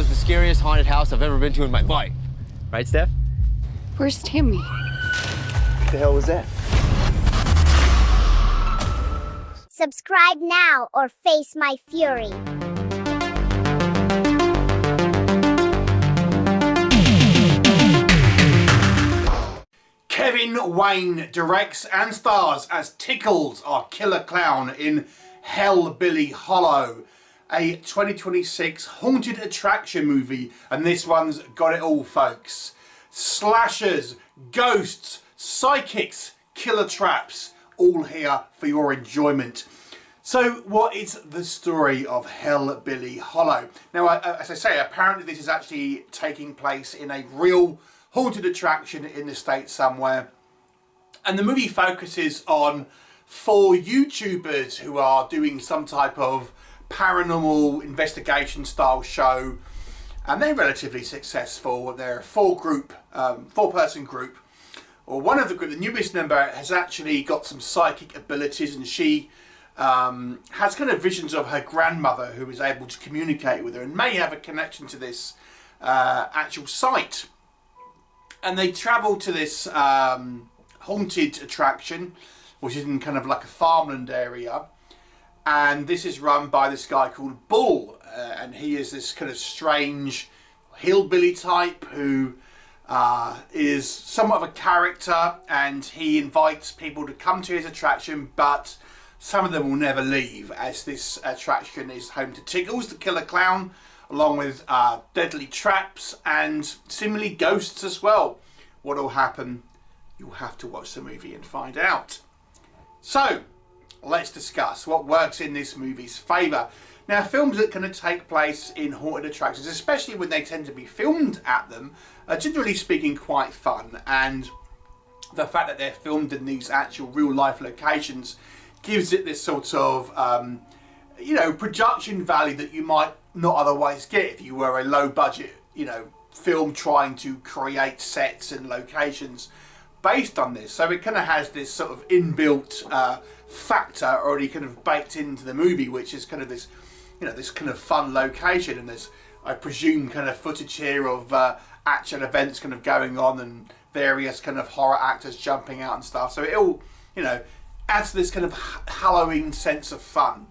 was the scariest haunted house I've ever been to in my life. Right, Steph? Where's Tammy? What the hell was that? Subscribe now or face my fury. Kevin Wayne directs and stars as Tickles, our killer clown in HELLBILLY Hollow, a 2026 haunted attraction movie, and this one's got it all, folks. Slashers, ghosts, psychics, killer traps, all here for your enjoyment. So what is the story of HELLBILLY Hollow? Now, as I say, apparently this is actually taking place in a real haunted attraction in the States somewhere. And the movie focuses on 4 YouTubers who are doing some type of paranormal investigation style show. And they're relatively successful. They're a 4-person group. Or one of the group, the newest member, has actually got some psychic abilities, and she has kind of visions of her grandmother who is able to communicate with her and may have a connection to this actual site. And they travel to this haunted attraction, which is in kind of like a farmland area. And this is run by this guy called Bull. And he is this kind of strange hillbilly type who is somewhat of a character, and he invites people to come to his attraction, but some of them will never leave, as this attraction is home to Tickles, the killer clown, along with deadly traps and similarly ghosts as well. What will happen? You'll have to watch the movie and find out. So, let's discuss what works in this movie's favour. Now, films that kind of take place in haunted attractions, especially when they tend to be filmed at them, are generally speaking quite fun, and the fact that they're filmed in these actual real life locations gives it this sort of production value that you might not otherwise get if you were a low budget film trying to create sets and locations based on this. So it kind of has this sort of inbuilt factor already kind of baked into the movie, which is kind of this this kind of fun location, and there's, I presume, kind of footage here of action events kind of going on and various kind of horror actors jumping out and stuff. So it all adds to this kind of Halloween sense of fun.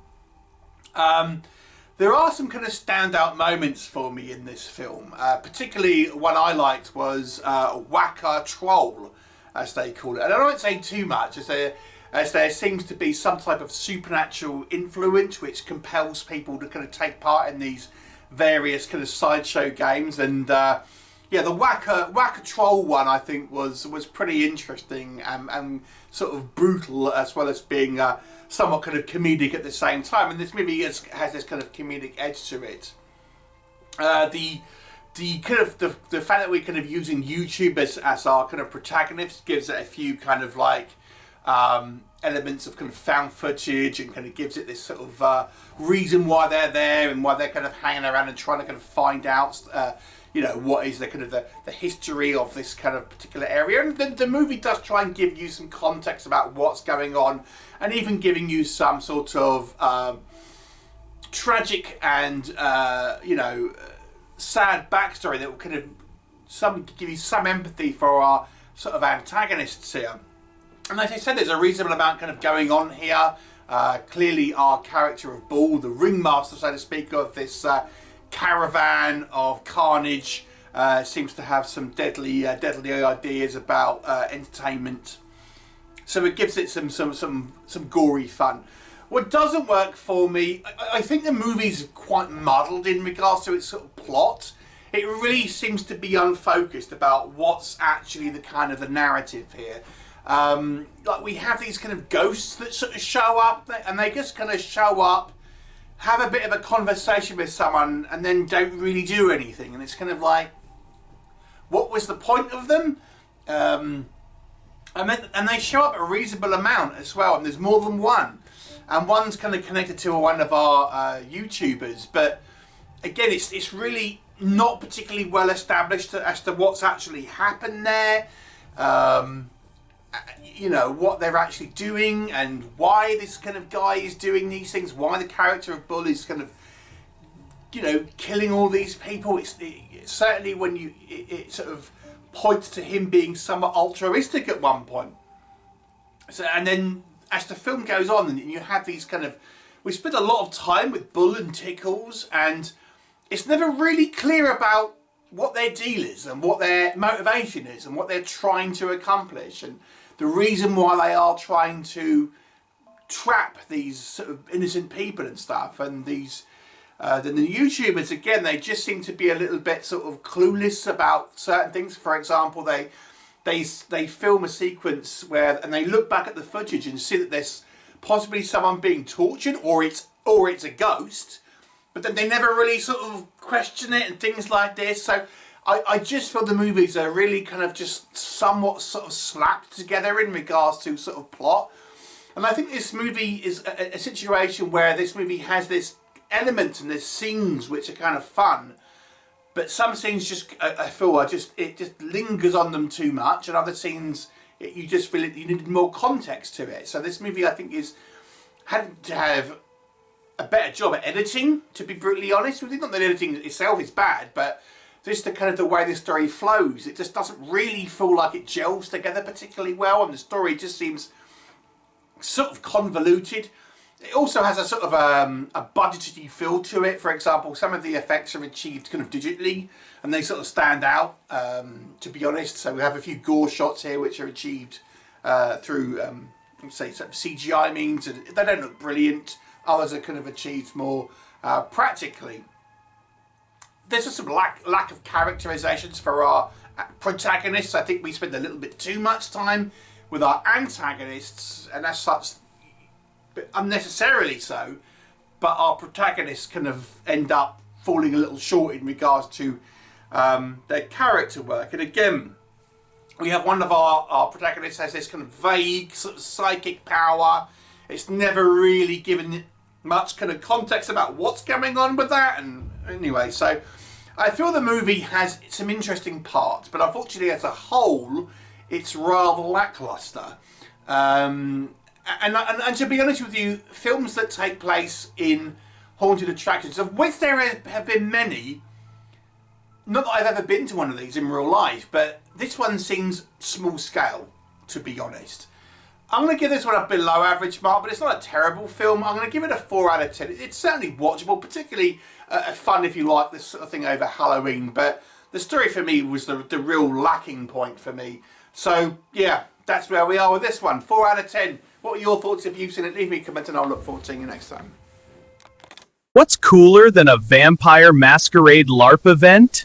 There are some kind of standout moments for me in this film. Particularly one I liked was Whacker Troll, as they call it. And I won't say too much, as there seems to be some type of supernatural influence which compels people to kind of take part in these various kind of sideshow games. And yeah, the Whacker Troll one I think was pretty interesting and sort of brutal, as well as being somewhat kind of comedic at the same time. And this movie has this kind of comedic edge to it. The fact that we're kind of using YouTubers as our kind of protagonists gives it a few kind of like elements of kind of found footage, and kind of gives it this sort of reason why they're there and why they're kind of hanging around and trying to kind of find out what is the kind of the history of this kind of particular area. And the movie does try and give you some context about what's going on, and even giving you some sort of tragic and sad backstory that will kind of give you some empathy for our sort of antagonists here. And like I said, there's a reasonable amount kind of going on here. Clearly our character of Bull, the ringmaster, so to speak, of this caravan of carnage, seems to have some deadly ideas about entertainment. So it gives it some gory fun. What doesn't work for me, I think the movie's quite muddled in regards to its sort of plot. It really seems to be unfocused about what's actually the kind of the narrative here. Like we have these kind of ghosts that sort of show up, and they just kind of show up, have a bit of a conversation with someone, and then don't really do anything. And it's kind of like, what was the point of them? And they show up a reasonable amount as well, and there's more than one. And one's kind of connected to one of our YouTubers, but again, it's really not particularly well established as to what's actually happened there. What they're actually doing and why this kind of guy is doing these things, why the character of Bull is kind of you know, killing all these people. Certainly when it sort of points to him being somewhat altruistic at one point. So, and then as the film goes on, and you have these kind of, we spend a lot of time with Bull and Tickles, and it's never really clear about what their deal is and what their motivation is and what they're trying to accomplish and the reason why they are trying to trap these sort of innocent people and stuff. And these then the YouTubers, again, they just seem to be a little bit sort of clueless about certain things. For example, they film a sequence where, and they look back at the footage and see that there's possibly someone being tortured, or it's a ghost, but then they never really sort of question it and things like this. So I just feel the movies are really kind of just somewhat sort of slapped together in regards to sort of plot. And I think this movie is a situation where this movie has this element and there's scenes which are kind of fun, but some scenes just I feel it just lingers on them too much, and other scenes you just feel you need more context to it. So this movie, I think, had to have a better job at editing, to be brutally honest with you. Not that editing itself is bad, but just the way the story flows, it just doesn't really feel like it gels together particularly well, and the story just seems sort of convoluted. It also has a sort of a budgetary feel to it. For example, some of the effects are achieved kind of digitally, and they sort of stand out, to be honest. So we have a few gore shots here which are achieved through, say, sort of CGI means, and they don't look brilliant. Others are kind of achieved more practically. There's just some lack of characterizations for our protagonists. I think we spend a little bit too much time with our antagonists, and as such, unnecessarily so, but our protagonists kind of end up falling a little short in regards to their character work. And again, we have one of our protagonists has this kind of vague sort of psychic power. It's never really given much kind of context about what's going on with that. And anyway, so I feel the movie has some interesting parts, but unfortunately as a whole, it's rather lackluster. And to be honest with you, films that take place in haunted attractions, of which there have been many, not that I've ever been to one of these in real life, but this one seems small scale, to be honest. I'm going to give this one a below average mark, but it's not a terrible film. I'm going to give it a 4 out of 10. It's certainly watchable, particularly fun if you like this sort of thing over Halloween, but the story for me was the real lacking point for me. So yeah, that's where we are with this one. 4 out of 10. What are your thoughts if you've seen it? Leave me a comment and I'll look forward to seeing you next time. What's cooler than a vampire masquerade LARP event?